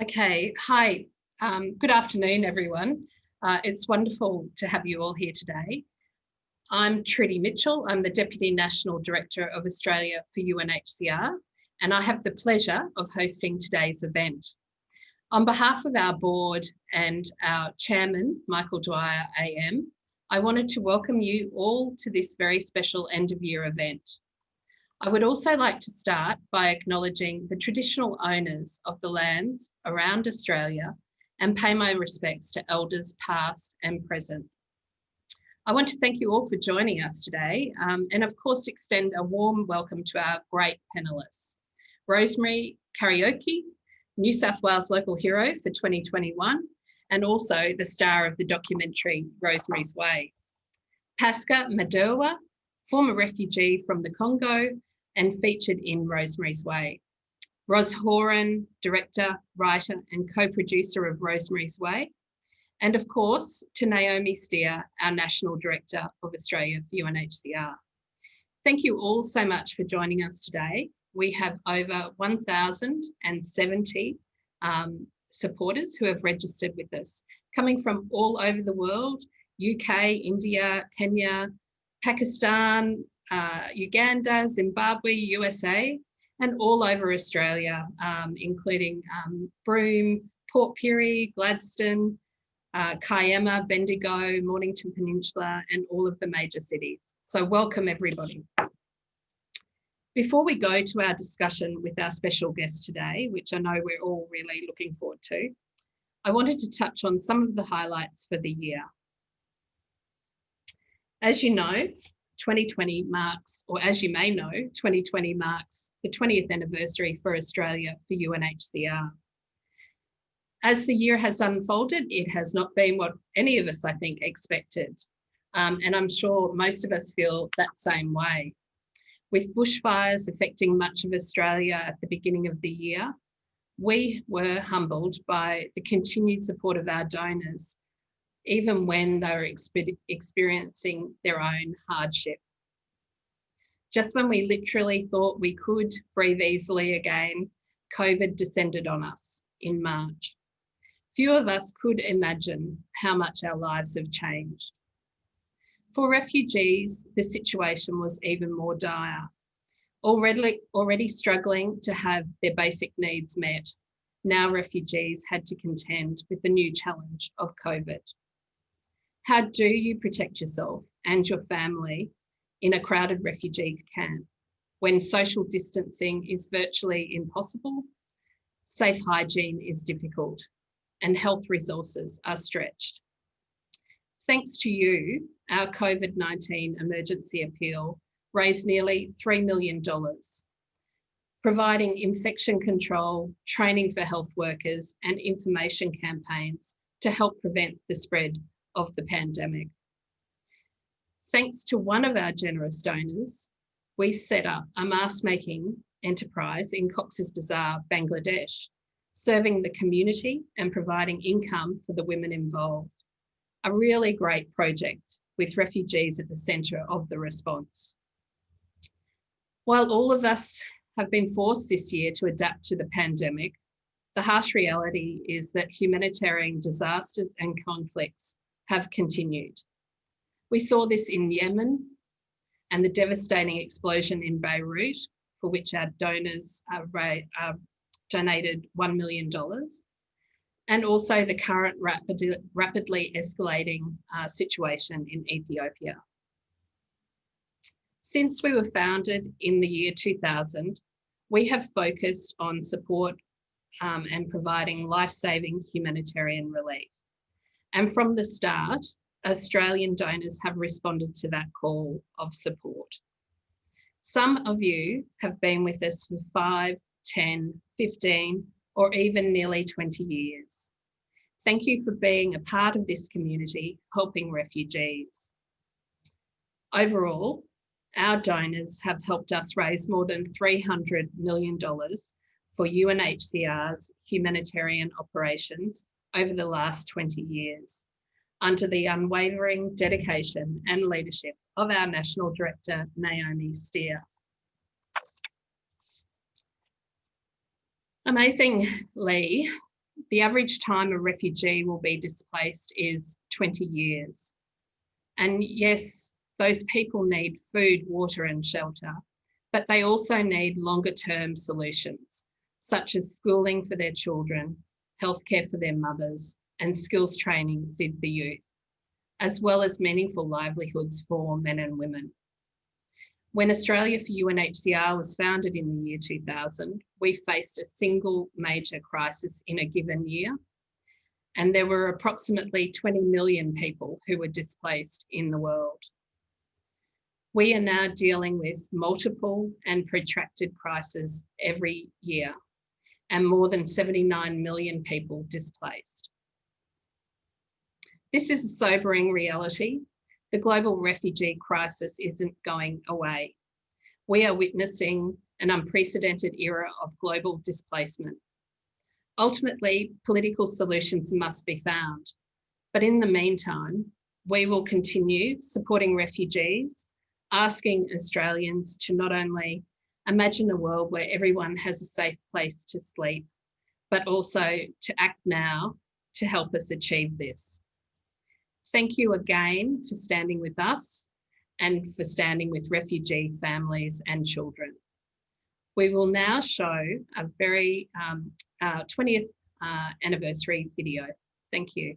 Okay, hi, good afternoon, everyone. It's wonderful to have you all here today. I'm Trudy Mitchell. I'm the Deputy National Director of Australia for UNHCR, and I have the pleasure of hosting today's event. On behalf of our board and our chairman, Michael Dwyer AM, I wanted to welcome you all to this very special end of year event. I would also like to start by acknowledging the traditional owners of the lands around Australia and pay my respects to elders past and present. I want to thank you all for joining us today and of course extend a warm welcome to our great panellists. Rosemary Kariuki, New South Wales Local Hero for 2021 and also the star of the documentary Rosemary's Way. Pasca Madewa, former refugee from the Congo and featured in Rosemary's Way. Ros Horan, director, writer and co-producer of Rosemary's Way. And of course, to Naomi Steer, our National Director of Australia for UNHCR. Thank you all so much for joining us today. We have over 1,070 supporters who have registered with us, coming from all over the world, UK, India, Kenya, Pakistan, Uganda, Zimbabwe, USA, and all over Australia, including Broome, Port Pirie, Gladstone, Kiama, Bendigo, Mornington Peninsula, and all of the major cities. So welcome everybody. Before we go to our discussion with our special guest today, which I know we're all really looking forward to, I wanted to touch on some of the highlights for the year. As you know, 2020 marks, or as you may know, 2020 marks the 20th anniversary for Australia for UNHCR. As the year has unfolded, it has not been what any of us, I think, expected. And I'm sure most of us feel that same way. With bushfires affecting much of Australia at the beginning of the year, we were humbled by the continued support of our donors, even when they were experiencing their own hardship. Just when we literally thought we could breathe easily again, COVID descended on us in March. Few of us could imagine how much our lives have changed. For refugees, the situation was even more dire. Already struggling to have their basic needs met, now refugees had to contend with the new challenge of COVID. How do you protect yourself and your family in a crowded refugee camp when social distancing is virtually impossible, safe hygiene is difficult, and health resources are stretched? Thanks to you, our COVID-19 emergency appeal raised nearly $3 million, providing infection control, training for health workers, and information campaigns to help prevent the spread of the pandemic. Thanks to one of our generous donors, we set up a mask-making enterprise in Cox's Bazar, Bangladesh, serving the community and providing income for the women involved. A really great project with refugees at the centre of the response. While all of us have been forced this year to adapt to the pandemic, the harsh reality is that humanitarian disasters and conflicts have continued. We saw this in Yemen and the devastating explosion in Beirut, for which our donors donated $1 million, and also the current rapidly escalating situation in Ethiopia. Since we were founded in the year 2000, we have focused on support and providing life-saving humanitarian relief. And from the start, Australian donors have responded to that call of support. Some of you have been with us for 5, 10, 15, or even nearly 20 years. Thank you for being a part of this community, helping refugees. Overall, our donors have helped us raise more than $300 million for UNHCR's humanitarian operations over the last 20 years, under the unwavering dedication and leadership of our National Director, Naomi Steer. Amazingly, The average time a refugee will be displaced is 20 years. And yes, those people need food, water and shelter, but they also need longer term solutions, such as schooling for their children, healthcare for their mothers, and skills training for the youth, as well as meaningful livelihoods for men and women. When Australia for UNHCR was founded in the year 2000, we faced a single major crisis in a given year, and there were approximately 20 million people who were displaced in the world. We are now dealing with multiple and protracted crises every year, and more than 79 million people displaced. This is a sobering reality. The global refugee crisis isn't going away. We are witnessing an unprecedented era of global displacement. Ultimately, political solutions must be found. But in the meantime, we will continue supporting refugees, asking Australians to not only imagine a world where everyone has a safe place to sleep, but also to act now to help us achieve this. Thank you again for standing with us and for standing with refugee families and children. We will now show a very 20th anniversary video. Thank you.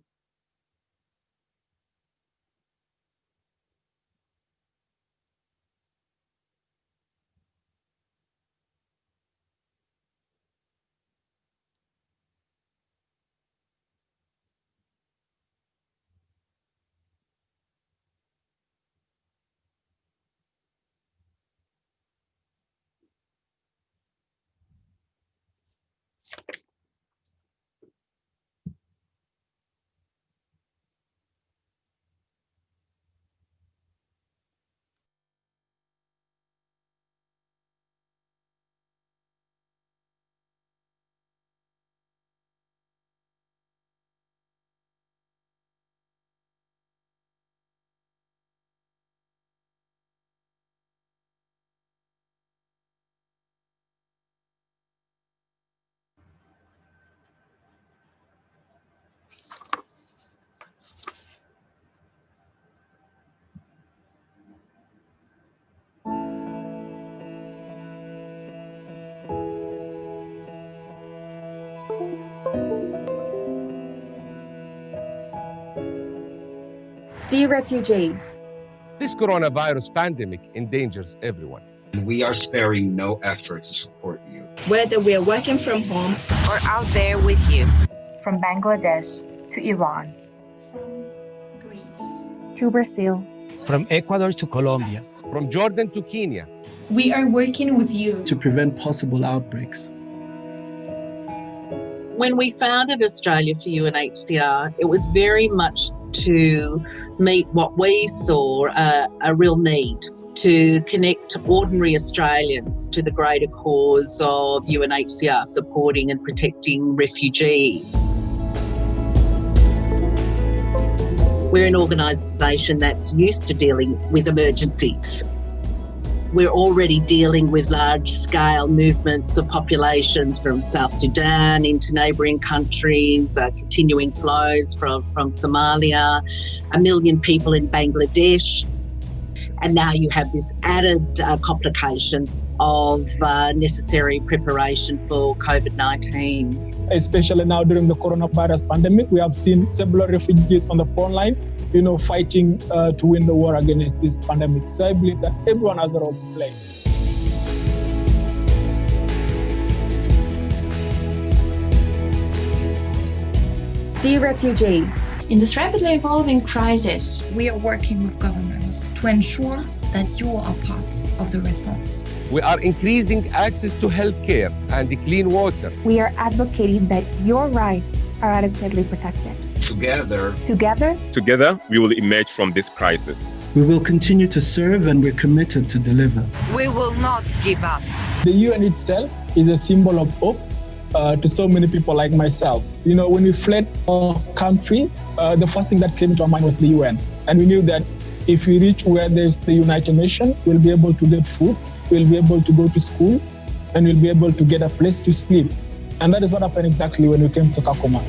Dear refugees, this coronavirus pandemic endangers everyone. We are sparing no effort to support you. Whether we are working from home or out there with you. From Bangladesh to Iran. From Greece to Brazil. From Ecuador to Colombia. From Jordan to Kenya. We are working with you to prevent possible outbreaks. When we founded Australia for UNHCR, it was very much to meet what we saw a real need to connect ordinary Australians to the greater cause of UNHCR supporting and protecting refugees. We're an organisation that's used to dealing with emergencies. We're already dealing with large-scale movements of populations from South Sudan into neighbouring countries, continuing flows from Somalia, 1 million people in Bangladesh. And now you have this added complication of necessary preparation for COVID-19. Especially now during the coronavirus pandemic, we have seen several refugees on the front line, fighting to win the war against this pandemic. So I believe that everyone has a role to play. Dear refugees, in this rapidly evolving crisis, we are working with governments to ensure that you are part of the response. We are increasing access to healthcare and clean water. We are advocating that your rights are adequately protected. Together, we will emerge from this crisis. We will continue to serve and we're committed to deliver. We will not give up. The UN itself is a symbol of hope to so many people like myself. When we fled our country, the first thing that came to our mind was the UN. And we knew that if we reach where there's the United Nations, we'll be able to get food, we'll be able to go to school, and we'll be able to get a place to sleep. And that is what happened exactly when we came to Kakuma.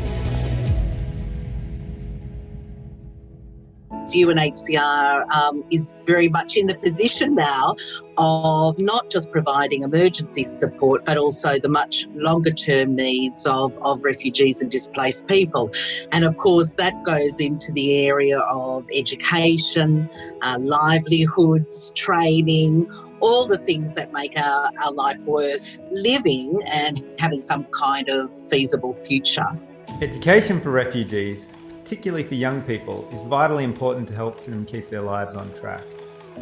UNHCR is very much in the position now of not just providing emergency support, but also the much longer term needs of refugees and displaced people. And of course, that goes into the area of education, livelihoods, training, all the things that make our life worth living and having some kind of feasible future. Education for refugees, particularly for young people, is vitally important to help them keep their lives on track.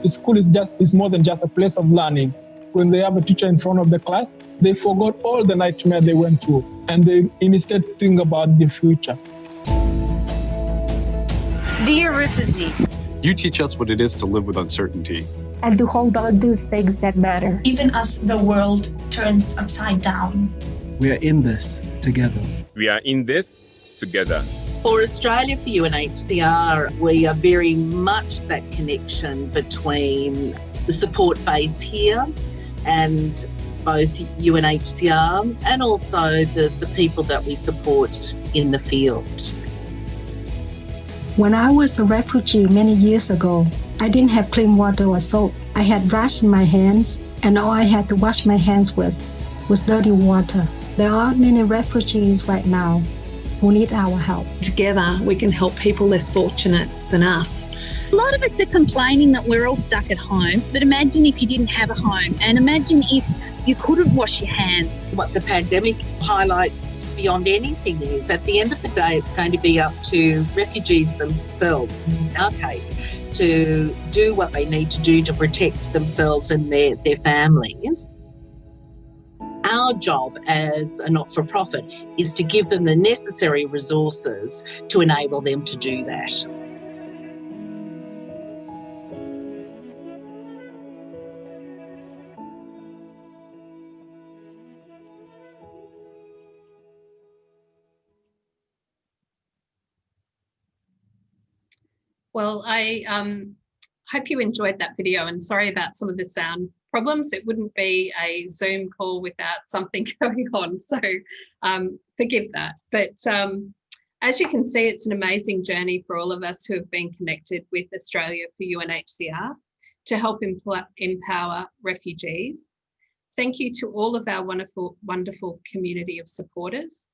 The school is more than just a place of learning. When they have a teacher in front of the class, they forgot all the nightmare they went through, and they instead think about the future. Dear refugee, you teach us what it is to live with uncertainty and to hold on to things that matter. Even as the world turns upside down. We are in this together. We are in this together. For Australia, for UNHCR, we are very much that connection between the support base here and both UNHCR and also the people that we support in the field. When I was a refugee many years ago, I didn't have clean water or soap. I had rash in my hands, and all I had to wash my hands with was dirty water. There are many refugees right now who need our help. Together, we can help people less fortunate than us. A lot of us are complaining that we're all stuck at home, but imagine if you didn't have a home, and imagine if you couldn't wash your hands. What the pandemic highlights beyond anything is, at the end of the day, it's going to be up to refugees themselves, in our case, to do what they need to do to protect themselves and their families. Our job as a not-for-profit is to give them the necessary resources to enable them to do that. Well, I hope you enjoyed that video, and sorry about some of the sound problems. It wouldn't be a Zoom call without something going on, so forgive that. But as you can see, it's an amazing journey for all of us who have been connected with Australia for UNHCR to help empower refugees. Thank you to all of our wonderful, wonderful community of supporters,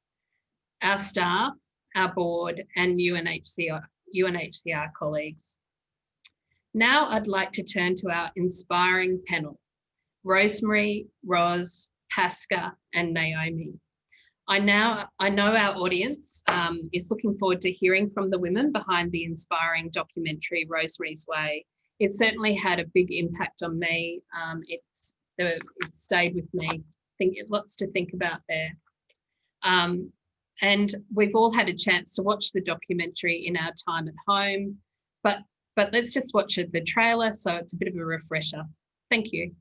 our staff, our board, and UNHCR colleagues. Now I'd like to turn to our inspiring panel, Rosemary, Ros, Pasca, and Naomi. I know our audience is looking forward to hearing from the women behind the inspiring documentary Rosemary's Way. It certainly had a big impact on me. It stayed with me. Lots to think about there. And we've all had a chance to watch the documentary in our time at home, but let's just watch the trailer so it's a bit of a refresher. Thank you.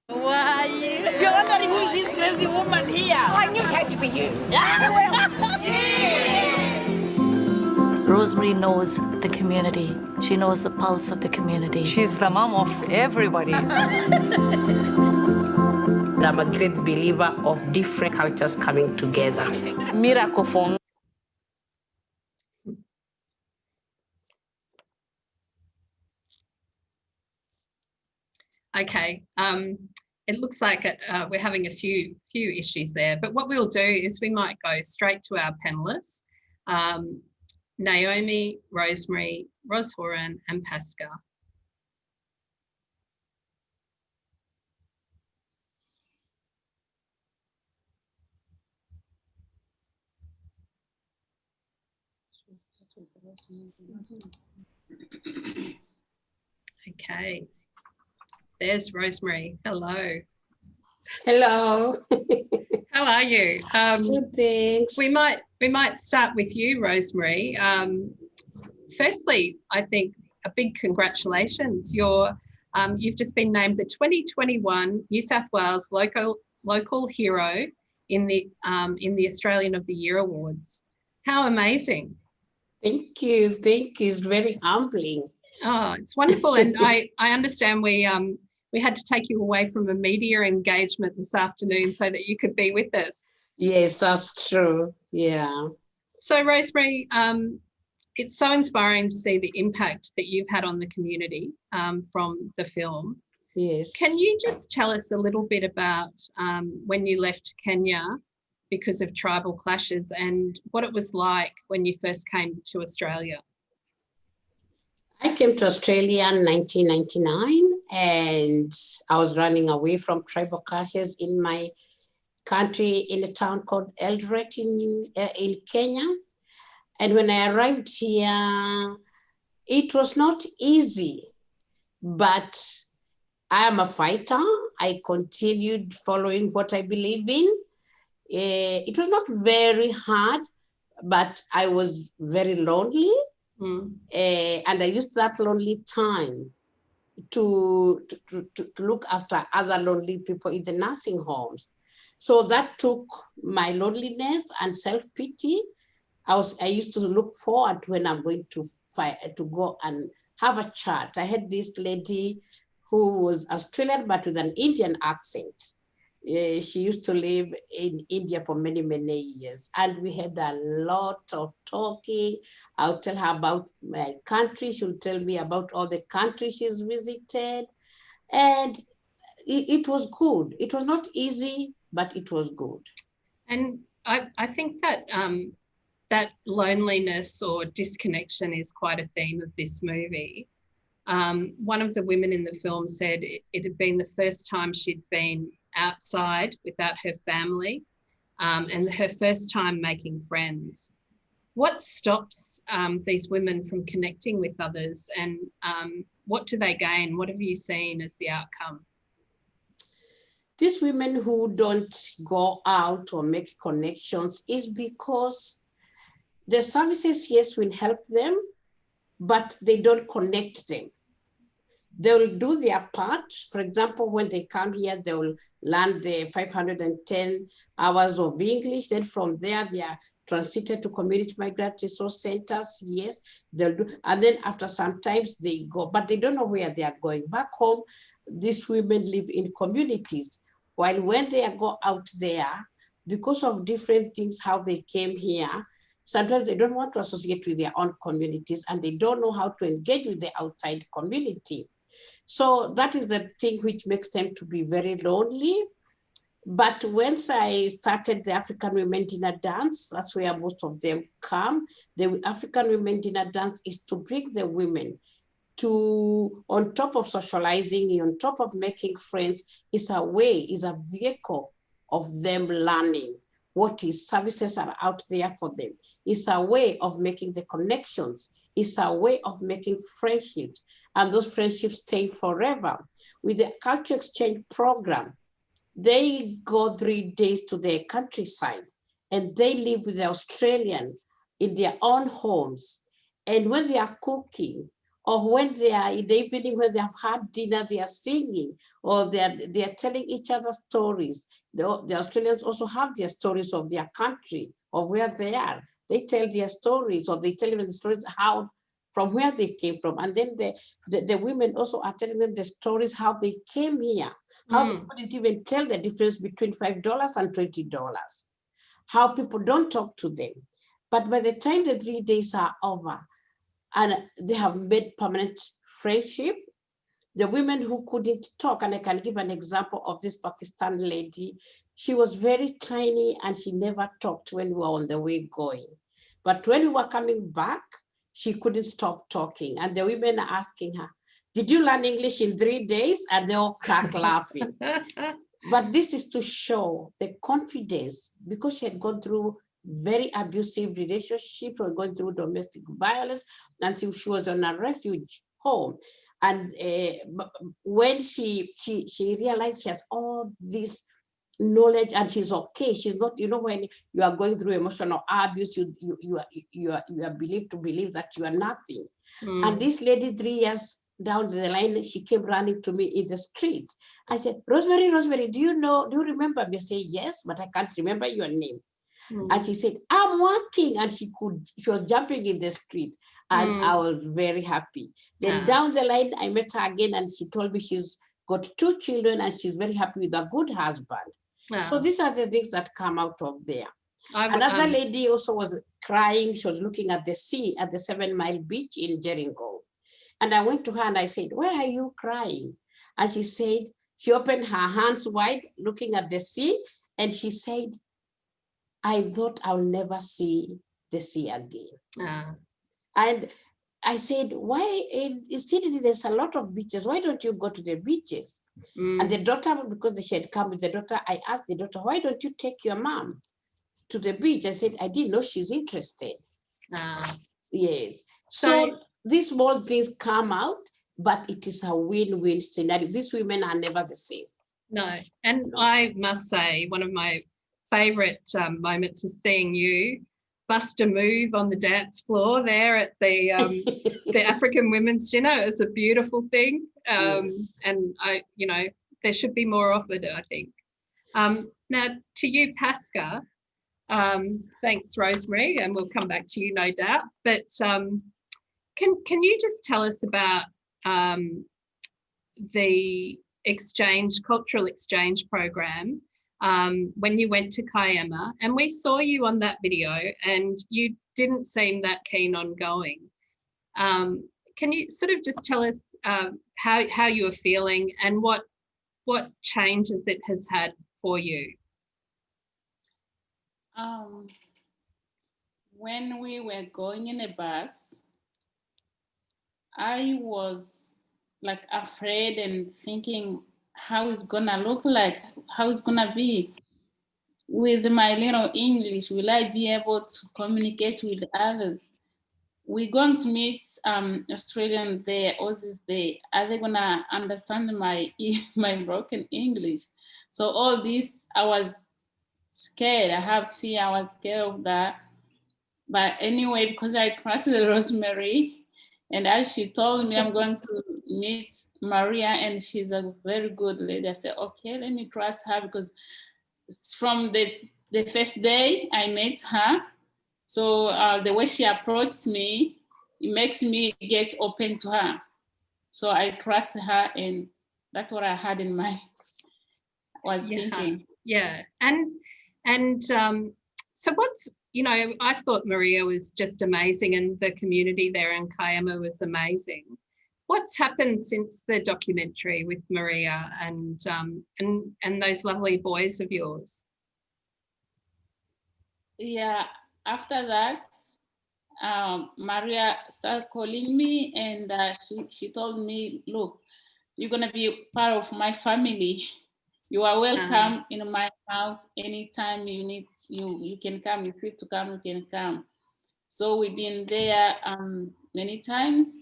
Why you're wondering who is this crazy woman here? I knew it had to be you. Rosemary knows the community. She knows the pulse of the community. She's the mom of everybody. I'm a great believer of different cultures coming together. Miracle for me. Okay, it looks like we're having a few issues there, but what we'll do is we might go straight to our panelists, Naomi, Rosemary, Ros Horan, and Pasca. Okay, there's Rosemary. Hello. Hello. How are you? Good, thanks. We might start with you, Rosemary. Firstly, I think a big congratulations. You've just been named the 2021 New South Wales local hero in the Australian of the Year Awards. How amazing! Thank you. Thank you. It's very humbling. Oh, it's wonderful. And I understand we had to take you away from a media engagement this afternoon so that you could be with us. Yes, that's true. Yeah. So Rosemary, it's so inspiring to see the impact that you've had on the community from the film. Yes. Can you just tell us a little bit about when you left Kenya because of tribal clashes and what it was like when you first came to Australia? I came to Australia in 1999 and I was running away from tribal clashes in my country in a town called Eldoret in Kenya. And when I arrived here, it was not easy, but I am a fighter. I continued following what I believe in. It was not very hard, but I was very lonely. And I used that lonely time to look after other lonely people in the nursing homes. So that took my loneliness and self-pity. I used to look forward when I'm going to go and have a chat. I had this lady who was Australian but with an Indian accent. She used to live in India for many, many years. And we had a lot of talking. I'll tell her about my country. She'll tell me about all the countries she's visited. And it was good. It was not easy, but it was good. And I think that that loneliness or disconnection is quite a theme of this movie. One of the women in the film said it had been the first time she'd been outside without her family and her first time making friends. What stops these women from connecting with others and what do they gain? What have you seen as the outcome? These women who don't go out or make connections is because the services, yes, will help them, but they don't connect them. They'll do their part. For example, when they come here, they will learn the 510 hours of English. Then from there, they are transited to community migrant resource centers. Yes, they'll do. And then after some times they go, but they don't know where they are going. Back home, these women live in communities. While when they go out there, because of different things, how they came here, sometimes they don't want to associate with their own communities and they don't know how to engage with the outside community. So that is the thing which makes them to be very lonely. But once I started the African Women Dinner Dance, that's where most of them come. The African Women Dinner Dance is to bring the women to, on top of socializing, on top of making friends, is a way, is a vehicle of them learning what is services are out there for them. It's a way of making the connections. It's a way of making friendships, and those friendships stay forever. With the culture exchange program, they go 3 days to their countryside and they live with the Australian in their own homes. And when they are cooking, or when they are in the evening, when they have had dinner, they are singing, or they are telling each other stories. The Australians also have their stories of their country, of where they are. They tell their stories, or they tell them the stories how, from where they came from. And then the women also are telling them the stories how they came here, how they couldn't even tell the difference between $5 and $20, how people don't talk to them. But by the time the 3 days are over, and they have made permanent friendship, the women who couldn't talk, and I can give an example of this Pakistan lady. She was very tiny and she never talked when we were on the way going. But when we were coming back, she couldn't stop talking. And the women are asking her, did you learn English in 3 days? And they all crack laughing. But this is to show the confidence, because she had gone through very abusive relationship, or going through domestic violence, and she was on a refuge home. And when she realized she has all this knowledge and she's okay, she's not, you know, when you are going through emotional abuse, you are believed to believe that you are nothing. And this lady, 3 years down the line, she came running to me in the streets. I said, Rosemary, do you remember me? I say, yes, but I can't remember your name. And she said, I'm working. And she was jumping in the street. And I was very happy. Then down the line, I met her again and she told me she's got 2 children and she's very happy with a good husband. So these are the things that come out of there. Another lady also was crying. She was looking at the sea at the 7 Mile Beach in Jericho. And I went to her and I said, why are you crying? And she said, she opened her hands wide looking at the sea. And she said, I thought I'll never see the sea again. And I said, why? Instead, there's a lot of beaches. Why don't you go to the beaches? And the daughter, because she had come with the daughter, I asked the daughter, why don't you take your mom to the beach? I said, I didn't know she's interested. Yes. So these small things come out, but it is a win-win scenario. These women are never the same. No. And I must say, one of my favourite moments was seeing you bust a move on the dance floor there at the African Women's Dinner. It was a beautiful thing. And there should be more offered, I think. Now to you, Pasca, thanks, Rosemary, and we'll come back to you, no doubt. But can you just tell us about the cultural exchange program when you went to Kiama? And we saw you on that video and you didn't seem that keen on going. Can you sort of just tell us how you are feeling and what changes it has had for you? When we were going in a bus, I was like afraid and thinking how it's gonna look like, how it's gonna be. With my little English, will I be able to communicate with others? We're going to meet Australians there, Aussies there. Are they gonna understand my broken English? So all this, I was scared. I have fear. I was scared of that. But anyway, because I trusted Rosemary, and as she told me I'm going to meet Maria, and she's a very good lady, I said, okay, let me trust her, because from the first day I met her, so the way she approached me, it makes me get open to her. So I trust her, and that's what I had in mind. Was thinking. Yeah, and so what's, I thought Maria was just amazing, and the community there in Kiama was amazing. What's happened since the documentary with Maria and those lovely boys of yours? Yeah, after that, Maria started calling me, and she told me, look, you're gonna be part of my family. You are welcome in my house anytime you need. You can come. If you need to come, you can come. So we've been there many times,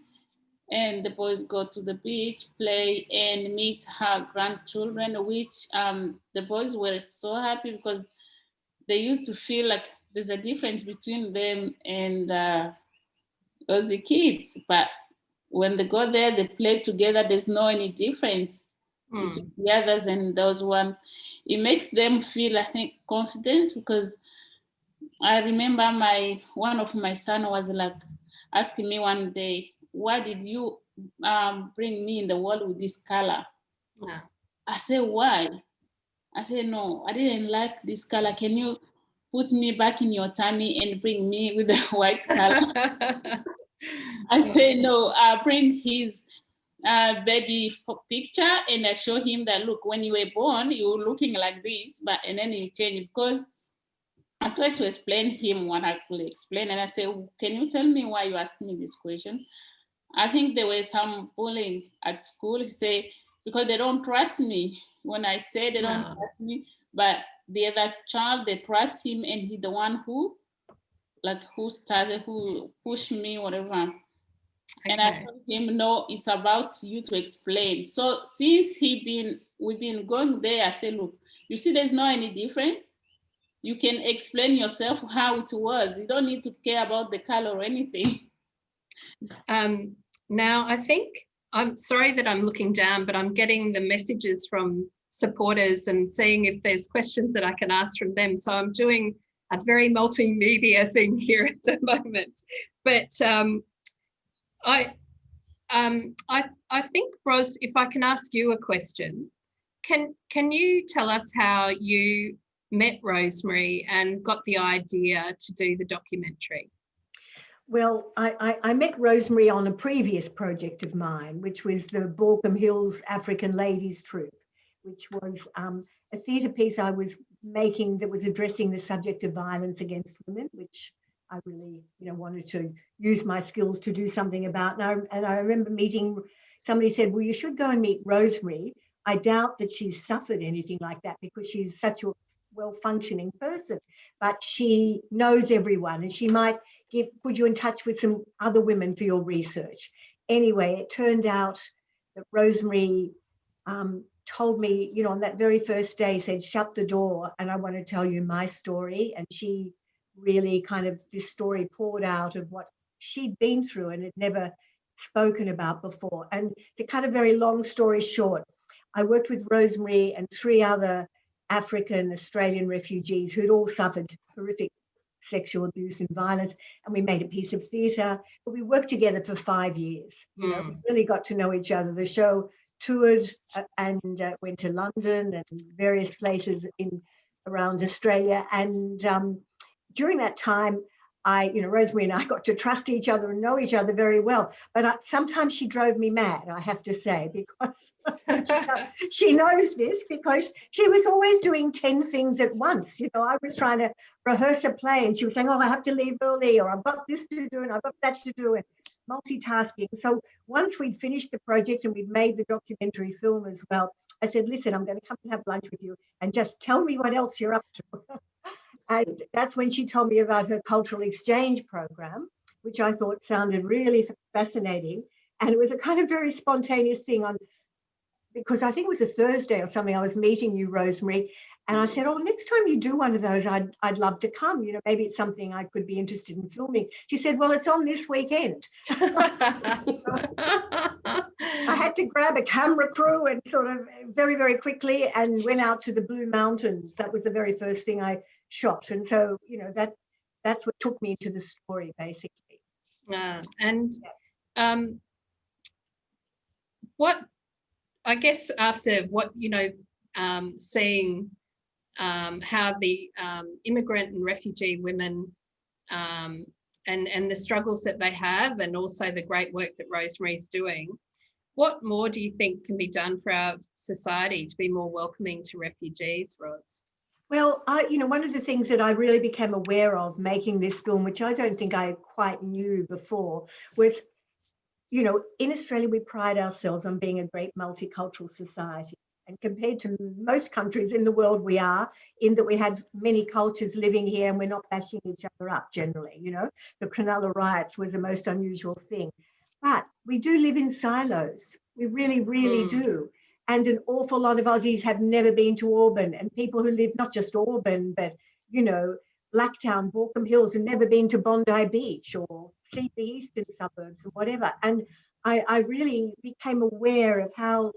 and the boys go to the beach, play, and meet her grandchildren, which the boys were so happy because they used to feel like there's a difference between them and Aussie kids. But when they go there, they play together, there's no any difference between the others and those ones. It makes them feel, I think, confidence, because I remember one of my son was like asking me one day, why did you bring me in the world with this color? Yeah. I said, why? I said, no, I didn't like this color. Can you put me back in your tummy and bring me with the white color? I said, no, I'll bring his baby picture, and I show him that, look, when you were born, you were looking like this, and then you change, because I tried to explain him what I could explain. And I said, can you tell me why you asked me this question? I think there was some bullying at school. He said, because they don't trust me. When I say they don't trust me, but the other child, they trust him, and he's the one who pushed me, whatever. Okay. And I told him, no, it's about you to explain. So since we've been going there, I said, look, you see, there's no any difference. You can explain yourself how it was. You don't need to care about the color or anything. Now, I think, I'm sorry that I'm looking down, but I'm getting the messages from supporters and seeing if there's questions that I can ask from them. So I'm doing a very multimedia thing here at the moment. But I think, Ros, if I can ask you a question, can you tell us how you met Rosemary and got the idea to do the documentary? Well, I met Rosemary on a previous project of mine, which was the Borkham Hills African Ladies Troupe, which was a theatre piece I was making that was addressing the subject of violence against women, which I really, wanted to use my skills to do something about. And I remember meeting, somebody said, well, you should go and meet Rosemary. I doubt that she's suffered anything like that because she's such a well-functioning person, but she knows everyone and she might put you in touch with some other women for your research. Anyway, it turned out that Rosemary told me, on that very first day, said, shut the door and I want to tell you my story. And she really this story poured out of what she'd been through and had never spoken about before. And to cut a very long story short, I worked with Rosemary and 3 other African Australian refugees who'd all suffered horrific sexual abuse and violence, and we made a piece of theatre, but we worked together for 5 years. We really got to know each other. The show toured and went to London and various places around Australia, and during that time, Rosemary and I got to trust each other and know each other very well. But sometimes she drove me mad, I have to say, because she knows this, because she was always doing 10 things at once. I was trying to rehearse a play and she was saying, oh, I have to leave early, or I've got this to do and I've got that to do, and multitasking. So once we'd finished the project and we'd made the documentary film as well, I said, listen, I'm going to come and have lunch with you and just tell me what else you're up to. And that's when she told me about her cultural exchange program, which I thought sounded really fascinating. And it was a kind of very spontaneous thing because I think it was a Thursday or something, I was meeting you, Rosemary, and I said, oh, next time you do one of those, I'd love to come. Maybe it's something I could be interested in filming. She said, well, it's on this weekend. I had to grab a camera crew and sort of very, very quickly and went out to the Blue Mountains. That was the very first thing I shot. And so, that's what took me into the story, basically. What, I guess after what, seeing how the immigrant and refugee women and the struggles that they have, and also the great work that Rosemary's doing, what more do you think can be done for our society to be more welcoming to refugees, Ros? Well, one of the things that I really became aware of making this film, which I don't think I quite knew before, was, in Australia, we pride ourselves on being a great multicultural society. And compared to most countries in the world, we are, in that we have many cultures living here and we're not bashing each other up generally. The Cronulla riots was the most unusual thing. But we do live in silos. We really, really do. And an awful lot of Aussies have never been to Auburn, and people who live, not just Auburn, but, Blacktown, Borkham Hills, have never been to Bondi Beach or see the eastern suburbs or whatever. And I really became aware of how,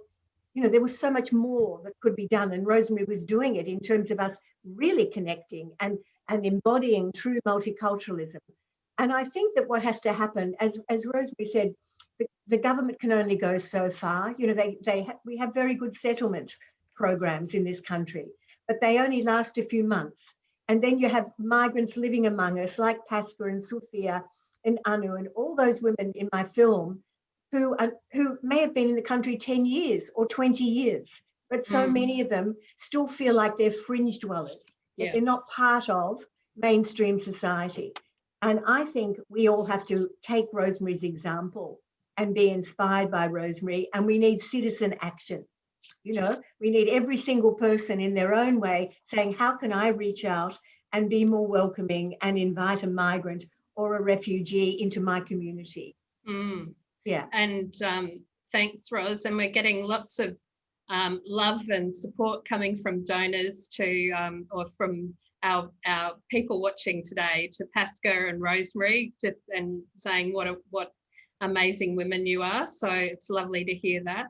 there was so much more that could be done. And Rosemary was doing it in terms of us really connecting and embodying true multiculturalism. And I think that what has to happen, as Rosemary said, the government can only go so far. We have very good settlement programs in this country, but they only last a few months. And then you have migrants living among us like Pasca and Sophia and Anu and all those women in my film who may have been in the country 10 years or 20 years, but so many of them still feel like they're fringe dwellers, that they're not part of mainstream society. And I think we all have to take Rosemary's example and be inspired by Rosemary, and we need citizen action. We need every single person in their own way saying, how can I reach out and be more welcoming and invite a migrant or a refugee into my community? Yeah. And thanks, Ros. And we're getting lots of love and support coming from donors to, or from our people watching today, to Pasca and Rosemary, and saying what amazing women you are. So it's lovely to hear that.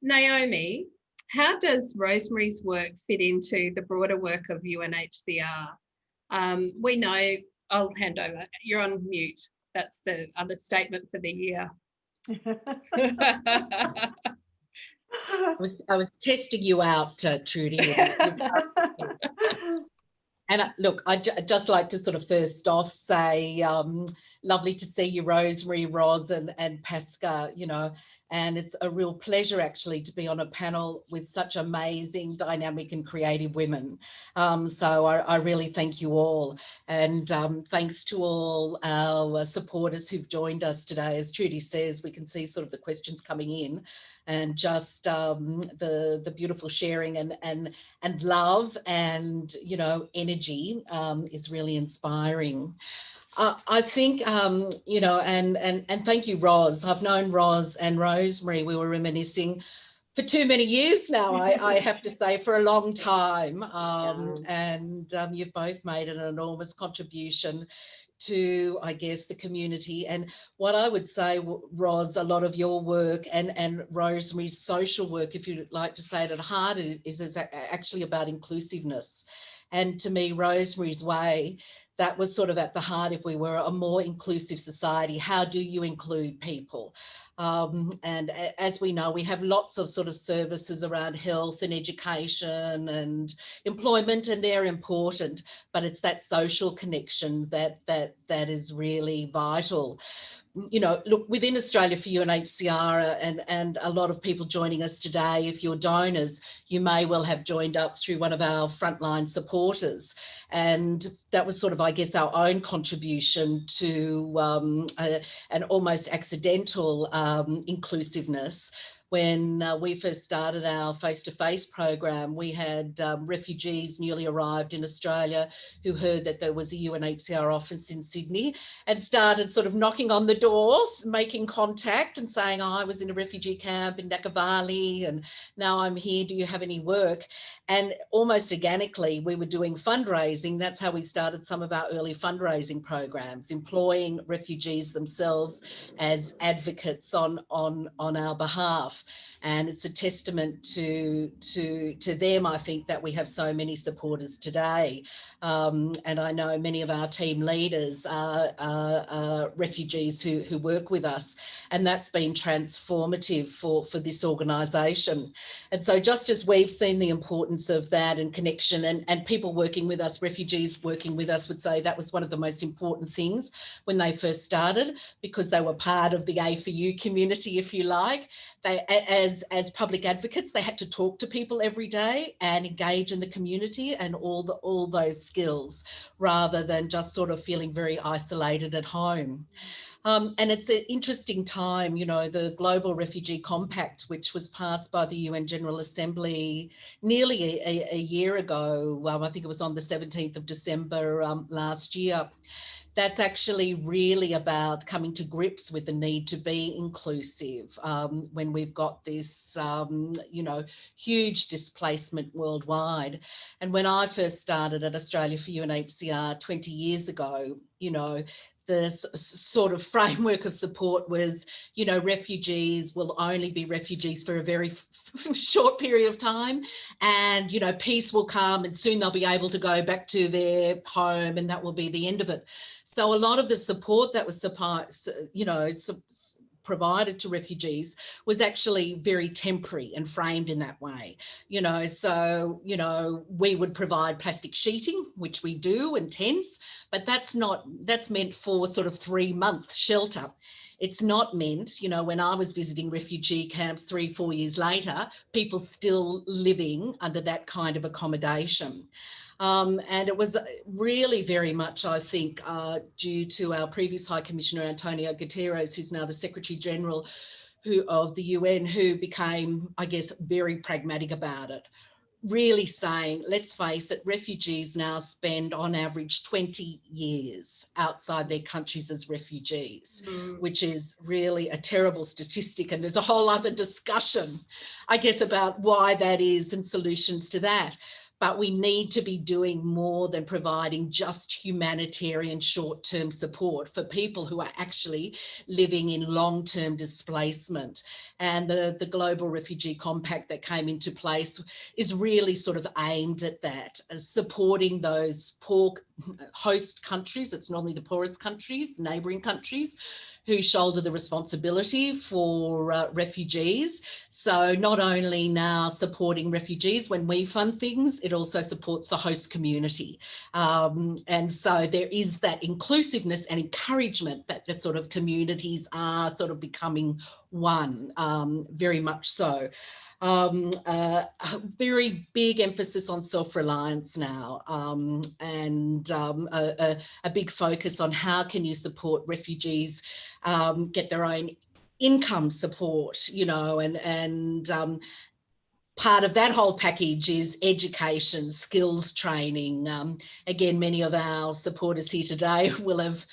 Naomi, how does Rosemary's work fit into the broader work of UNHCR? We know, I'll hand over. You're on mute. That's the other statement for the year. I was testing you out, Trudy. And look, I'd just like to sort of first off say, lovely to see you, Rosemary, Ros and Pasca, you know, and it's a real pleasure actually to be on a panel with such amazing, dynamic and creative women. So I really thank you all. And thanks to all our supporters who've joined us today. As Trudy says, we can see sort of the questions coming in and just the beautiful sharing and love and, you know, energy is really inspiring. I think, you know, and thank you, Ros. I've known Ros and Rosemary. We were reminiscing for too many years now, I have to say, for a long time. And you've both made an enormous contribution to, I guess, the community. And what I would say, Ros, a lot of your work and Rosemary's social work, if you'd like to say it at heart, is actually about inclusiveness. And to me, Rosemary's way, that was sort of at the heart. If we were a more inclusive society, how do you include people? And as we know, we have lots of sort of services around health and education and employment, and they're important, but it's that social connection that is really vital. You know, look, within Australia for UNHCR and a lot of people joining us today, if you're donors, you may well have joined up through one of our frontline supporters. And that was sort of, I guess, our own contribution to an almost accidental inclusiveness. When we first started our face-to-face program, we had refugees newly arrived in Australia who heard that there was a UNHCR office in Sydney and started sort of knocking on the doors, making contact and saying, oh, I was in a refugee camp in Nakavali and now I'm here, do you have any work? And almost organically, we were doing fundraising. That's how we started some of our early fundraising programs, employing refugees themselves as advocates on our behalf. And it's a testament to them, I think, that we have so many supporters today. And I know many of our team leaders are refugees who work with us, and that's been transformative for this organisation. And so just as we've seen the importance of that and connection and people working with us, refugees working with us, would say that was one of the most important things when they first started, because they were part of the A4U community, if you like. They, as public advocates, they had to talk to people every day and engage in the community and all those skills, rather than just sort of feeling very isolated at home. And it's an interesting time, you know, the Global Refugee Compact, which was passed by the UN General Assembly nearly a year ago. I think it was on the 17th of December last year. That's actually really about coming to grips with the need to be inclusive when we've got this, you know, huge displacement worldwide. And when I first started at Australia for UNHCR 20 years ago, you know, the sort of framework of support was, you know, refugees will only be refugees for a very short period of time, and, you know, peace will come and soon they'll be able to go back to their home and that will be the end of it. So a lot of the support that was, you know, provided to refugees was actually very temporary and framed in that way, you know. So, you know, we would provide plastic sheeting, which we do, and tents, but that's meant for sort of 3-month shelter. It's not meant, you know, when I was visiting refugee camps 3-4 years later, people still living under that kind of accommodation. And it was really very much, I think, due to our previous High Commissioner, Antonio Guterres, who's now the Secretary General of the UN, who became, I guess, very pragmatic about it. Really saying, let's face it, refugees now spend on average 20 years outside their countries as refugees, which is really a terrible statistic. And there's a whole other discussion, I guess, about why that is and solutions to that. but we need to be doing more than providing just humanitarian short-term support for people who are actually living in long-term displacement. And the Global Refugee Compact that came into place is really sort of aimed at that, as supporting those poor host countries. It's normally the poorest countries, neighbouring countries, who shoulder the responsibility for refugees. So not only now supporting refugees when we fund things, it also supports the host community. And so there is that inclusiveness and encouragement that the sort of communities are sort of becoming one, very much so. A very big emphasis on self-reliance now, and a big focus on how can you support refugees get their own income support, you know, and part of that whole package is education, skills training. Again, many of our supporters here today will have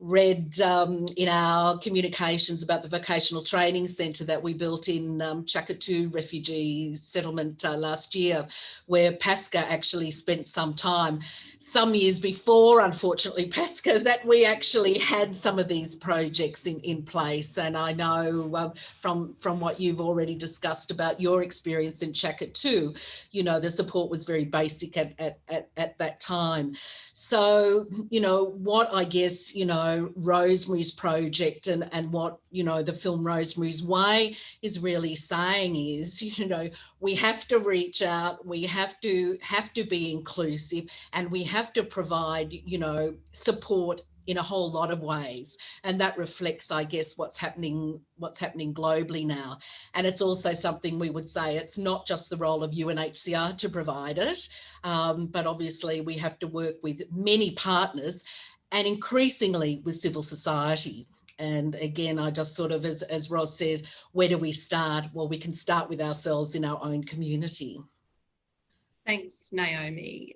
read in our communications about the vocational training centre that we built in Chakatu refugee settlement last year, where Pasca actually spent some time, some years before, unfortunately, Pasca, that we actually had some of these projects in place. And I know from what you've already discussed about your experience in Chakatu, you know, the support was very basic at that time. So, you know, what I guess, you know, Rosemary's project and what, you know, the film Rosemary's Way is really saying is, you know, we have to reach out, we have to be inclusive, and we have to provide, you know, support in a whole lot of ways. And that reflects, I guess, what's happening globally now. And it's also something we would say it's not just the role of UNHCR to provide it, but obviously we have to work with many partners and increasingly with civil society. And again, I just sort of, as Ros said, where do we start? Well, we can start with ourselves in our own community. Thanks, Naomi.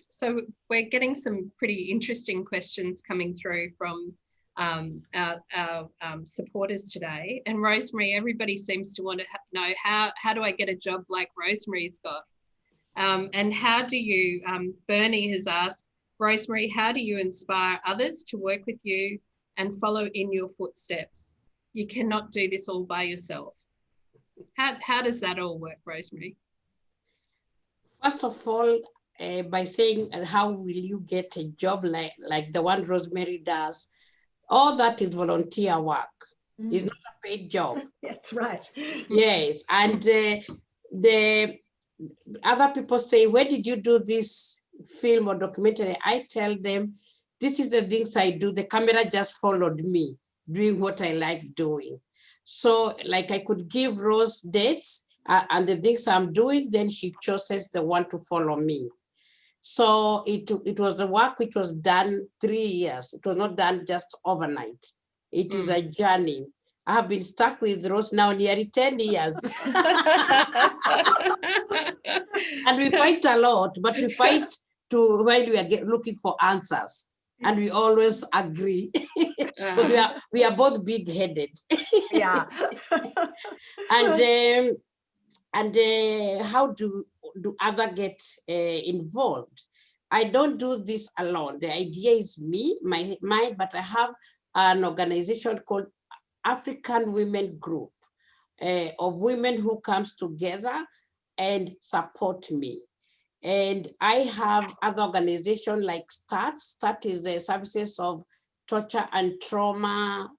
So we're getting some pretty interesting questions coming through from our supporters today. And Rosemary, everybody seems to want to know how do I get a job like Rosemary's got? And how do you, Bernie has asked, Rosemary, how do you inspire others to work with you and follow in your footsteps? You cannot do this all by yourself. How does that all work, Rosemary? First of all, by saying how will you get a job like the one Rosemary does, all that is volunteer work. It's not a paid job. That's right. Yes, and the other people say, where did you do this film or documentary? I tell them, this is the things I do. The camera just followed me, doing what I like doing. So like I could give Rose dates and the things I'm doing, then she chooses the one to follow me. So it was a work which was done 3 years. It was not done just overnight. It is a journey. I have been stuck with Rose now nearly 10 years. And we fight a lot, but we fight while we are looking for answers. And we always agree. But we are both big-headed. Yeah. And how do others get involved? I don't do this alone. The idea is mine, but I have an organization called African Women Group of women who comes together and support me. And I have other organizations like START. START is the Services of Torture and Trauma.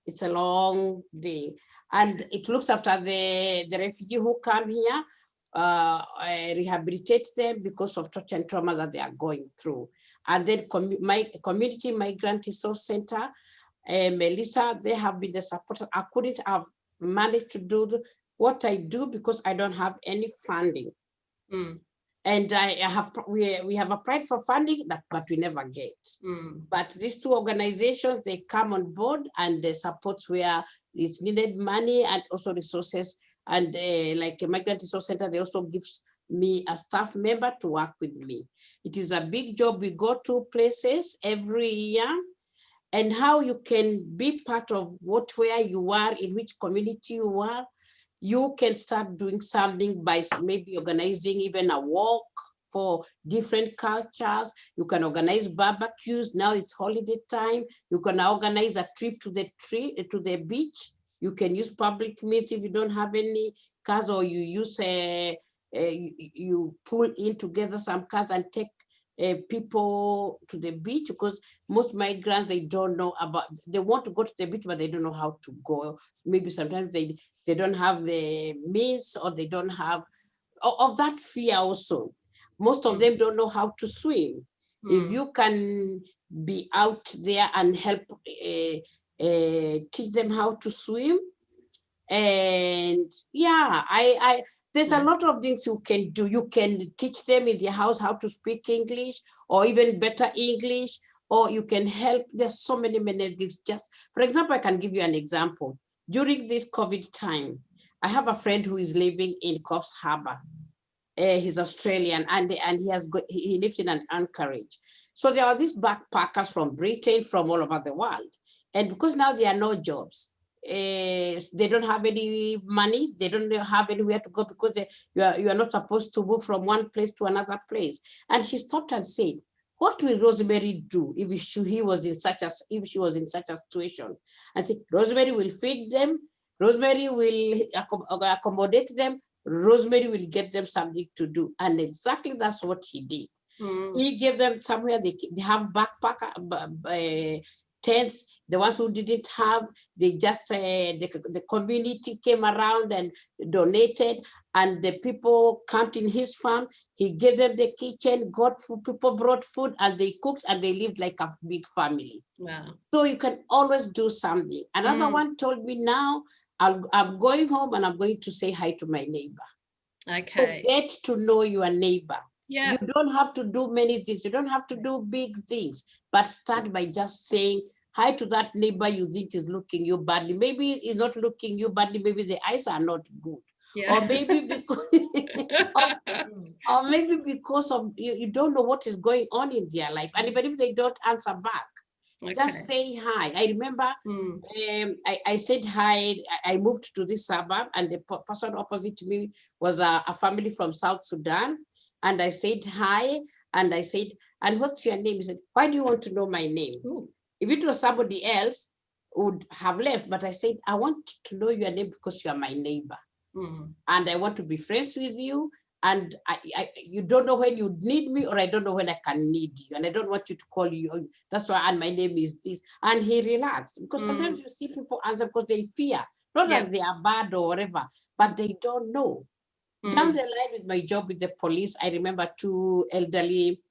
It's a long day. And it looks after the refugee who come here, rehabilitate them because of torture and trauma that they are going through. And then Community Migrant Resource Center, Melissa, they have been the supporter. I couldn't have managed to do what I do because I don't have any funding. And we have applied for funding, but we never get. But these two organizations, they come on board and they support where it's needed money and also resources. And like a Migrant Resource Center, they also give me a staff member to work with me. It is a big job. We go to places every year. And how you can be part of where you are, in which community you are, you can start doing something by maybe organizing even a walk for different cultures. You can organize barbecues. Now it's holiday time. You can organize a trip to the beach. You can use public means if you don't have any cars, or you use you pull in together some cars and take people to the beach, because most migrants, they don't know about, they want to go to the beach, but they don't know how to go. Maybe sometimes they don't have the means, or they don't have, of that fear also. Most of them don't know how to swim. If you can be out there and help teach them how to swim, and yeah, there's a lot of things you can do. You can teach them in their house how to speak English, or even better English, or you can help. There's so many things. Just, for example, I can give you an example. During this COVID time, I have a friend who is living in Coffs Harbour. He's Australian, and he lives in an Anchorage. So there are these backpackers from Britain, from all over the world. And because now there are no jobs, they don't have any money, they don't have anywhere to go, because you are not supposed to move from one place to another place. And she stopped and said, what will Rosemary do if she was in such a situation? And said, Rosemary will feed them, Rosemary will accommodate them, Rosemary will get them something to do. And exactly that's what he did. He gave them somewhere, they have backpacker tents. The ones who didn't have, they just, the community came around and donated, and the people camped in his farm. He gave them the kitchen, got food, people brought food, and they cooked, and they lived like a big family. Wow. So you can always do something. Another one told me, now I'm going home and I'm going to say hi to my neighbor. Okay. So get to know your neighbor. Yeah. You don't have to do many things. You don't have to do big things, but start by just saying hi to that neighbor you think is looking you badly. Maybe he's not looking you badly. Maybe the eyes are not good. Yeah. Or maybe because, or maybe because of you don't know what is going on in their life. And even if they don't answer back, just say hi. I remember I said hi. I moved to this suburb, and the person opposite me was a family from South Sudan. And I said hi, and I said, and what's your name? He said, why do you want to know my name? If it was somebody else, would have left, but I said, I want to know your name because you are my neighbor. And I want to be friends with you. And you don't know when you need me, or I don't know when I can need you. And I don't want you to call you. That's why, and my name is this. And he relaxed, because sometimes you see people answer because they fear, not that they are bad or whatever, but they don't know. Down the line with my job with the police, I remember 2 elderly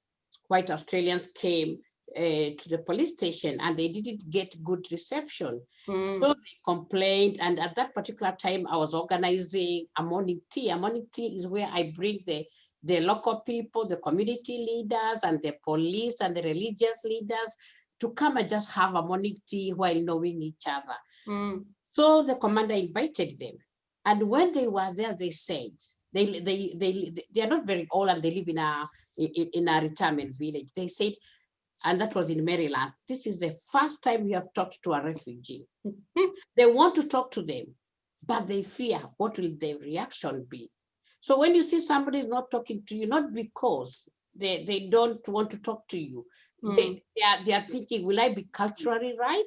white Australians came to the police station, and they didn't get good reception. So they complained, and at that particular time, I was organizing a morning tea. A morning tea is where I bring the local people, the community leaders, and the police, and the religious leaders to come and just have a morning tea while knowing each other. So the commander invited them. And when they were there, they said, they are not very old, and they live in a retirement village. They said, and that was in Maryland, this is the first time we have talked to a refugee. They want to talk to them, but they fear, what will their reaction be? So when you see somebody is not talking to you, not because they don't want to talk to you, they are thinking, will I be culturally right?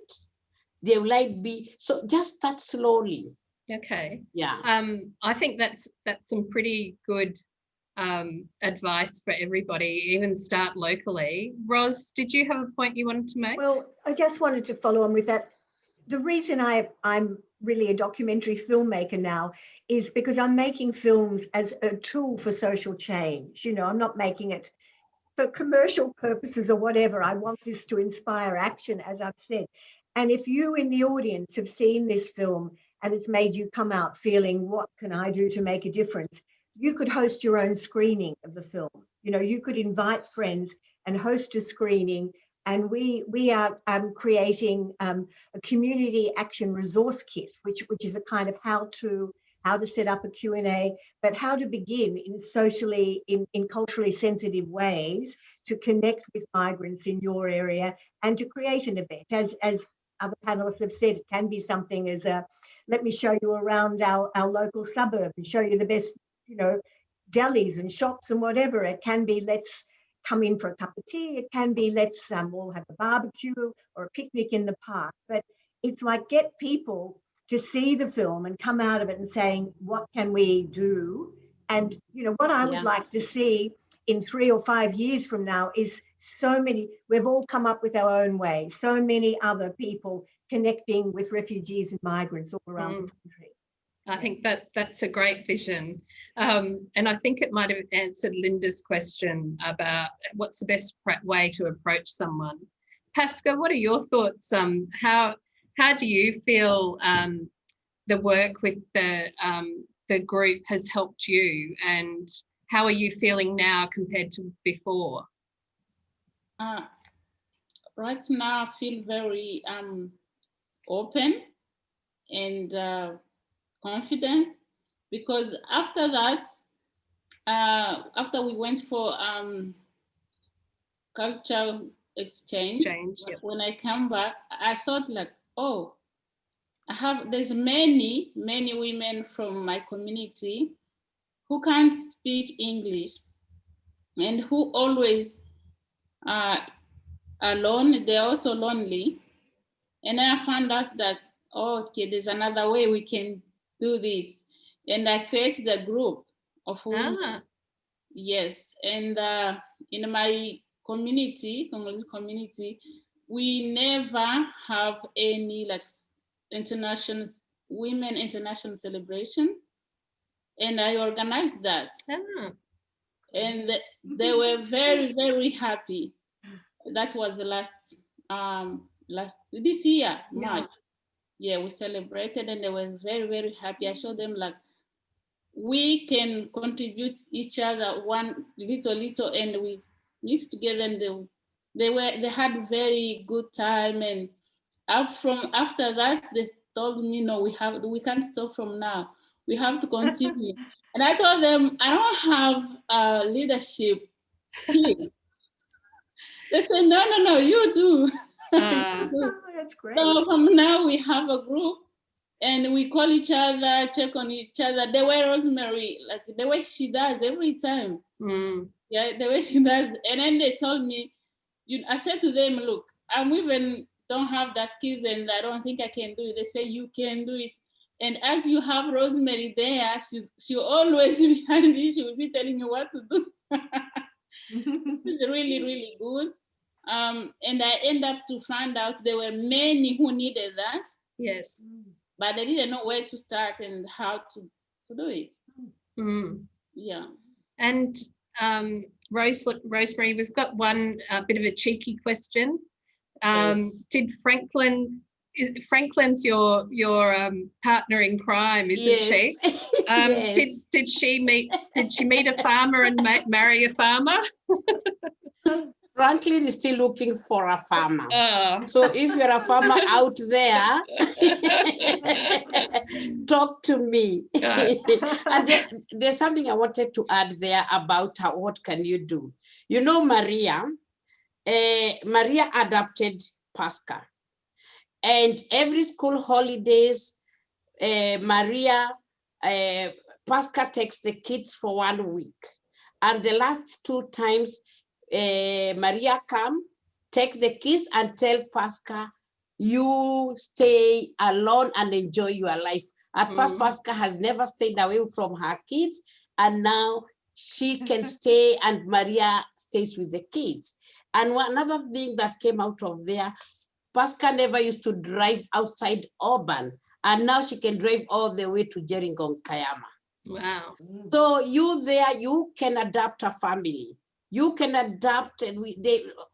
Will I be, so just start slowly. Okay. Yeah. I think that's some pretty good advice for everybody, even start locally. Ros, did you have a point you wanted to make? Well, I just wanted to follow on with that. The reason I'm really a documentary filmmaker now is because I'm making films as a tool for social change. You know, I'm not making it for commercial purposes or whatever. I want this to inspire action, as I've said. And if you in the audience have seen this film and it's made you come out feeling, what can I do to make a difference? You could host your own screening of the film. You know, you could invite friends and host a screening. And we are creating a community action resource kit, which is a kind of how to set up a Q&A, but how to begin in socially, in culturally sensitive ways to connect with migrants in your area and to create an event. As other panelists have said, it can be something as a, let me show you around our local suburb and show you the best, you know, delis and shops and whatever. It can be let's come in for a cup of tea. It can be let's all have a barbecue or a picnic in the park. But it's like get people to see the film and come out of it and saying, what can we do? And, you know, what I would like to see in 3 or 5 years from now is so many, we've all come up with our own way, so many other people connecting with refugees and migrants all around the country. I think that's a great vision. And I think it might have answered Linda's question about what's the best way to approach someone. Pascal, what are your thoughts? How do you feel the work with the group has helped you, and how are you feeling now compared to before? Right now, I feel very open and confident, because after that, after we went for cultural exchange, when I come back, I thought like, oh, there's many women from my community who can't speak English and who always are alone. They're also lonely. And then I found out that, oh, okay, there's another way we can do this. And I created a group of women. Yes, and in my community, Congolese community, we never have any like women international celebration, and I organized that. And they were very happy. That was the this year, March. Yeah, we celebrated and they were very happy. I showed them like we can contribute each other one little and we mixed together, and they had very good time. And after that they told me, no, we can't stop from now, we have to continue. And I told them I don't have leadership skill. They said, no, you do. That's great. So from now we have a group and we call each other, check on each other. The way Rosemary, like the way she does every time. Yeah, the way she does. And then they told me, I said to them, look, I even don't have the skills and I don't think I can do it. They say, you can do it. And as you have Rosemary there, she'll always be behind you. She will be telling you what to do. It's really good. And I end up to find out there were many who needed that. Yes. But they didn't know where to start and how to do it. Yeah. And Rosemary, we've got one bit of a cheeky question. Yes. Did Franklin's your partner in crime, isn't she? Yes. Did she meet a farmer and marry a farmer? Franklin is still looking for a farmer. So if you're a farmer out there, talk to me. And there's something I wanted to add there about what can you do. You know, Maria adopted Pascal. And every school holidays, Pascal takes the kids for 1 week. And the last 2 times, Maria come, take the kids and tell Pascal, you stay alone and enjoy your life. At first, Pascal has never stayed away from her kids, and now she can stay and Maria stays with the kids. And another thing that came out of there, Pascal never used to drive outside Auburn, and now she can drive all the way to Jeringon, Kayama. Wow. So you can adapt a family. You can adapt, and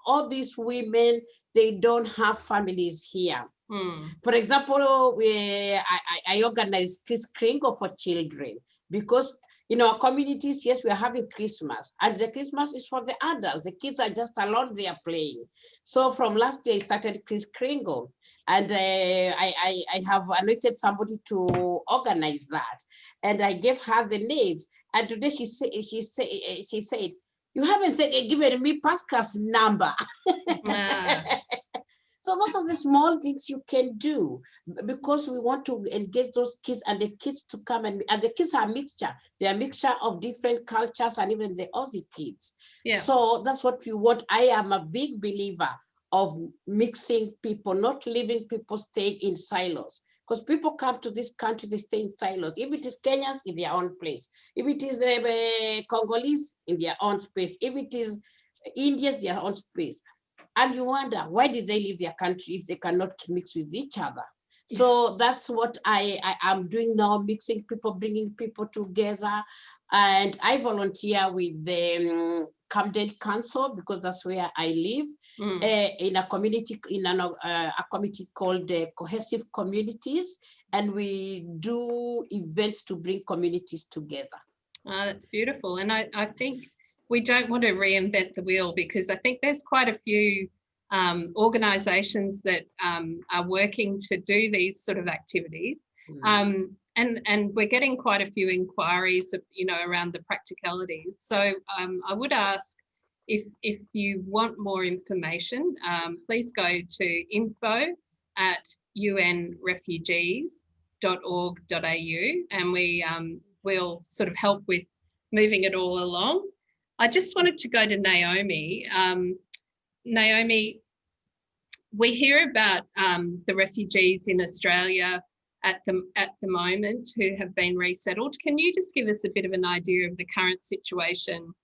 all these women, they don't have families here. For example, I organize Kiss Kringle for children, because in our communities, yes, we are having Christmas, and the Christmas is for the adults. The kids are just alone, they are playing. So from last year, I started Kiss Kringle, and I have anointed somebody to organize that, and I gave her the names. And today she said, you haven't given me Pascal's number. So those are the small things you can do, because we want to engage those kids, and the kids to come, and the kids are a mixture. They're a mixture of different cultures, and even the Aussie kids. Yeah. So that's what we want. I am a big believer of mixing people, not leaving people stay in silos. Because people come to this country, they stay in silos. If it is Kenyans, in their own place. If it is the Congolese, in their own space. If it is Indians, their own space. And you wonder, why did they leave their country if they cannot mix with each other? So that's what I am doing now, mixing people, bringing people together. And I volunteer with the Camden Council, because that's where I live, in a community, in a committee called Cohesive Communities. And we do events to bring communities together. Oh, that's beautiful. And I think we don't want to reinvent the wheel, because I think there's quite a few organisations that are working to do these sort of activities. And we're getting quite a few inquiries, around the practicalities. So I would ask, if you want more information, please go to info@unrefugees.org.au, and we will sort of help with moving it all along. I just wanted to go to Naomi. Naomi, we hear about the refugees in Australia at the moment who have been resettled. Can you just give us a bit of an idea of the current situation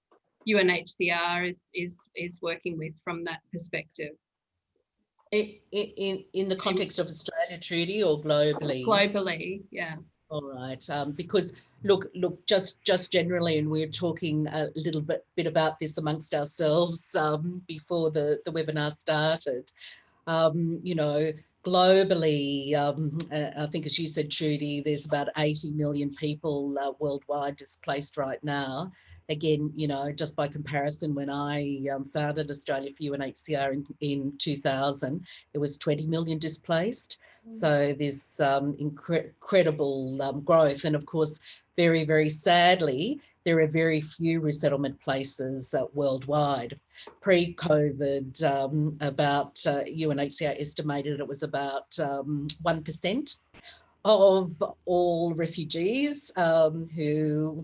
UNHCR is working with from that perspective? In the context of Australia, Trudy, or globally? Globally, yeah. All right, because look, just generally, and we're talking a little bit about this amongst ourselves before the webinar started. Globally, I think, as you said, Trudy, there's about 80 million people worldwide displaced right now. Again, just by comparison, when I founded Australia for UNHCR in 2000, it was 20 million displaced. So this incredible growth. And of course, very, very sadly, there are very few resettlement places worldwide. Pre-COVID, about UNHCR estimated it was about 1% of all refugees who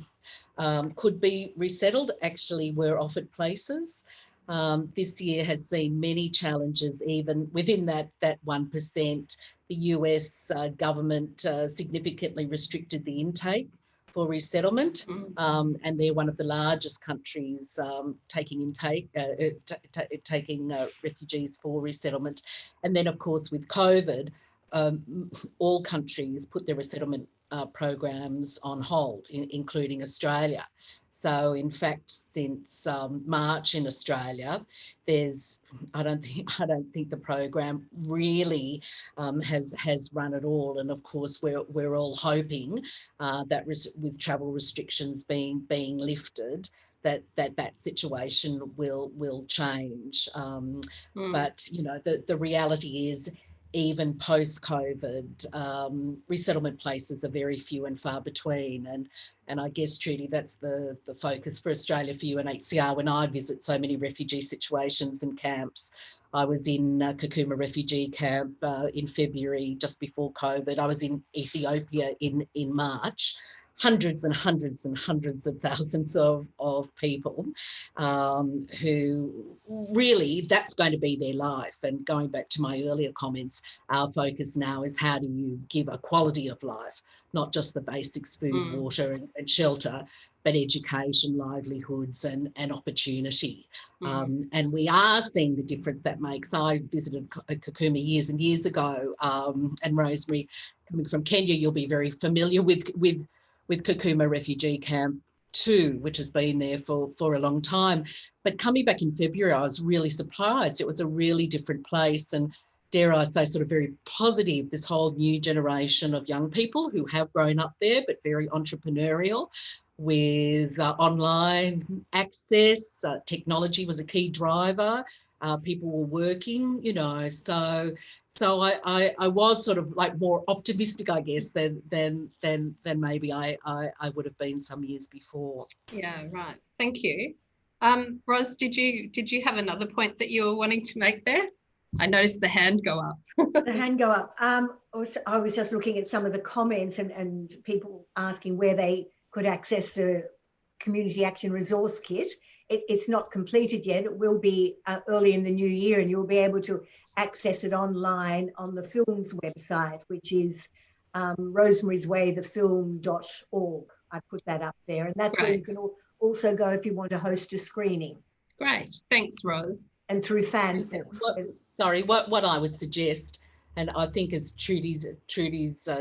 could be resettled actually were offered places. This year has seen many challenges even within that 1%. The US government significantly restricted the intake for resettlement, and they're one of the largest countries taking refugees for resettlement. And then, of course, with COVID, all countries put their resettlement programs on hold, including Australia. So, in fact, since March in Australia, I don't think the program really has run at all. And of course, we're all hoping that with travel restrictions being lifted, that situation will change. But the reality is, even post-COVID, resettlement places are very few and far between. And I guess, Trudy, that's the focus for Australia for UNHCR. When I visit so many refugee situations and camps, I was in Kakuma refugee camp in February, just before COVID. I was in Ethiopia in March. Hundreds and hundreds and hundreds of thousands of people who really, that's going to be their life. And going back to my earlier comments, our focus now is how do you give a quality of life, not just the basics, food, water and shelter, but education, livelihoods and opportunity. And we are seeing the difference that makes. I visited Kakuma years and years ago, and Rosemary, coming from Kenya, you'll be very familiar with Kakuma refugee camp too, which has been there for a long time. But coming back in February, I was really surprised. It was a really different place, and dare I say, sort of very positive, this whole new generation of young people who have grown up there, but very entrepreneurial with online access. Technology was a key driver. People were working, so I was sort of like more optimistic, I guess, than maybe I would have been some years before. Yeah, right. Thank you. Ros, did you have another point that you were wanting to make there? I noticed the hand go up. The hand go up. I was just looking at some of the comments and people asking where they could access the Community Action Resource Kit. It's not completed yet. It will be early in the new year, and you'll be able to access it online on the film's website, which is rosemary'swaythefilm.org. I put that up there, and that's where you can also go if you want to host a screening. Great, thanks, Ros. And through FanFilm. What I would suggest, and I think as Trudy's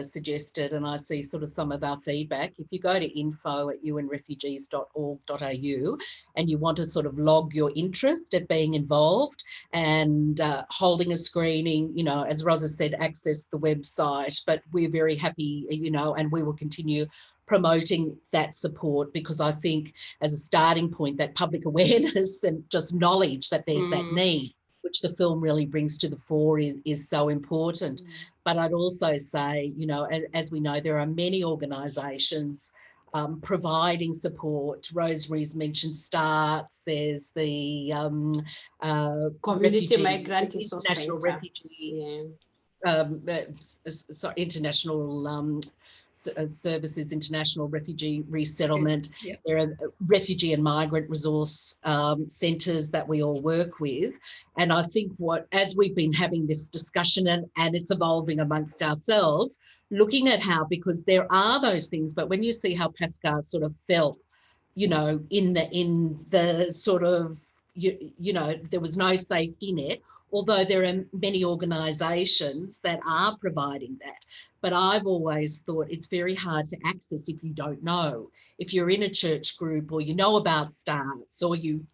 suggested, and I see sort of some of our feedback, if you go to info@unrefugees.org.au and you want to sort of log your interest at being involved and holding a screening, you know, as Ros has said, access the website, but we're very happy, you know, and we will continue promoting that support, because I think as a starting point, that public awareness and just knowledge that there's that need, which the film really brings to the fore, is so important. But I'd also say, you know, as we know, there are many organisations providing support. Rosemary's mentioned STARTS, there's the Community Refugee, Migrant International Refugee, International Services, International Refugee Resettlement. Yes, yep. There are refugee and migrant resource centres that we all work with. And I think as we've been having this discussion and it's evolving amongst ourselves, looking at how, because there are those things, but when you see how Pascal sort of felt, you know, in the sort of, you know, there was no safety net, although there are many organisations that are providing that. But I've always thought it's very hard to access if you don't know. If you're in a church group or you know about STARTS or you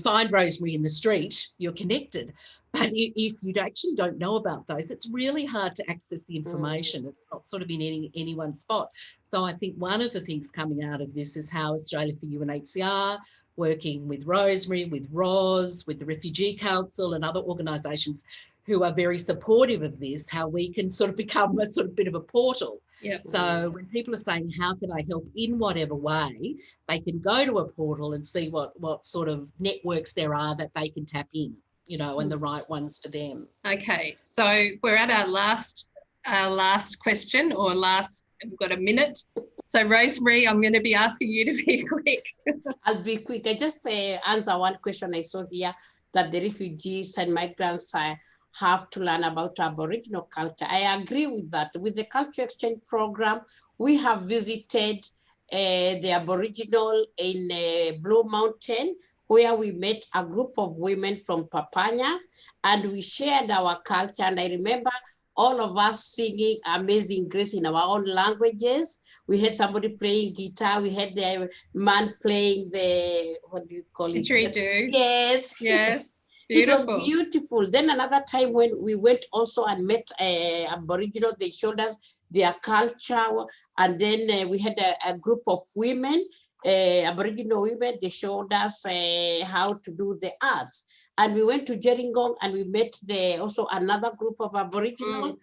find Rosemary in the street, you're connected. But if you actually don't know about those, it's really hard to access the information. It's not sort of in any one spot. So I think one of the things coming out of this is how Australia for UNHCR, working with Rosemary, with Ros, with the Refugee Council and other organisations who are very supportive of this, how we can sort of become a sort of bit of a portal. Yep. So when people are saying, how can I help in whatever way, they can go to a portal and see what sort of networks there are that they can tap in, you know, and the right ones for them. Okay, so we're at our last question, or we've got a minute. So Rosemary, I'm going to be asking you to be quick. I'll be quick. I just answer one question I saw here, that the refugees and migrants have to learn about Aboriginal culture. I agree with that. With the culture exchange program, we have visited the Aboriginal in Blue Mountain, where we met a group of women from Papanya, and we shared our culture. And I remember all of us singing Amazing Grace in our own languages. We had somebody playing guitar. We had the man playing the, what do you call it? Didgeridoo. Yes. Yes. Beautiful. It was beautiful. Then another time when we went also and met Aboriginal, they showed us their culture. And then we had a group of women, Aboriginal women, they showed us how to do the arts. And we went to Gerringong and we met also another group of Aboriginal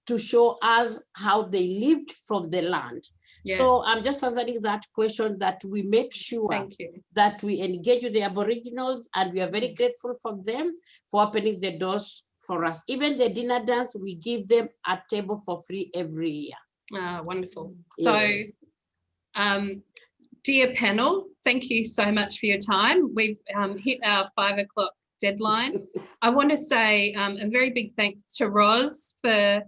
to show us how they lived from the land. Yes. So I'm just answering that question, that we make sure that we engage with the Aboriginals, and we are very grateful for them for opening the doors for us. Even the dinner dance, we give them a table for free every year. Ah, wonderful. So, dear panel, thank you so much for your time. We've hit our 5 o'clock deadline. I want to say a very big thanks to Ros for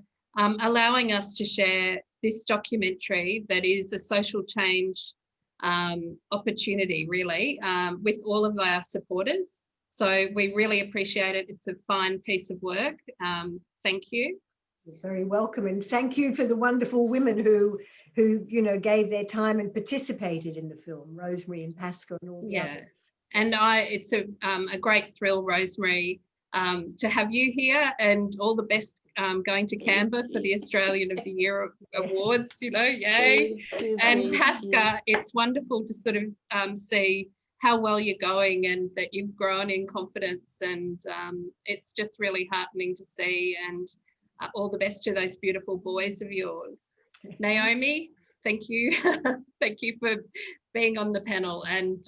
allowing us to share this documentary that is a social change opportunity, really, with all of our supporters. So we really appreciate it. It's a fine piece of work. Thank you. You're very welcome, and thank you for the wonderful women who you know, gave their time and participated in the film, Rosemary and Pascal and all the others. And it's a great thrill, Rosemary, to have you here, and all the best going to Canberra for the Australian of the Year Awards, you know, yay. And Pascal, it's wonderful to sort of see how well you're going and that you've grown in confidence, and it's just really heartening to see, and all the best to those beautiful boys of yours. Naomi, thank you. Thank you for being on the panel, and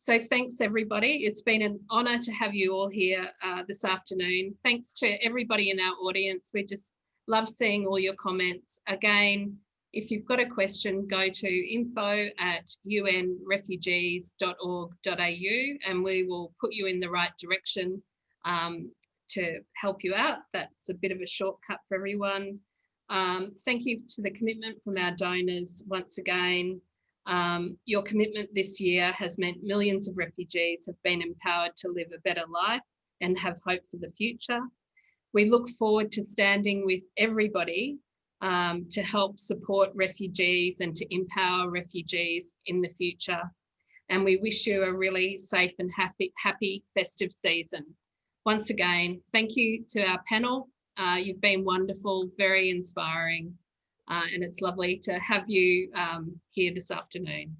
So thanks, everybody. It's been an honour to have you all here this afternoon. Thanks to everybody in our audience. We just love seeing all your comments. Again, if you've got a question, go to info@unrefugees.org.au and we will put you in the right direction to help you out. That's a bit of a shortcut for everyone. Thank you to the commitment from our donors once again. Your commitment this year has meant millions of refugees have been empowered to live a better life and have hope for the future. We look forward to standing with everybody to help support refugees and to empower refugees in the future. And we wish you a really safe and happy festive season. Once again, thank you to our panel. You've been wonderful, very inspiring, and it's lovely to have you here this afternoon.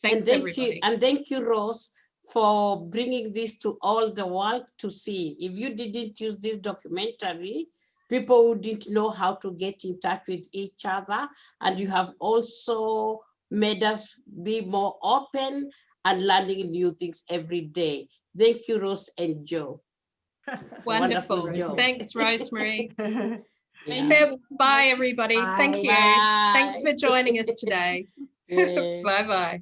Thanks, everybody. And thank you, Rose, for bringing this to all the world to see. If you didn't use this documentary, people wouldn't know how to get in touch with each other. And you have also made us be more open and learning new things every day. Thank you, Rose and Joe. Wonderful. Job. Thanks, Rosemary. Yeah. Bye, everybody. Bye. Thank you. Bye. Thanks for joining us today. Yeah. Bye-bye.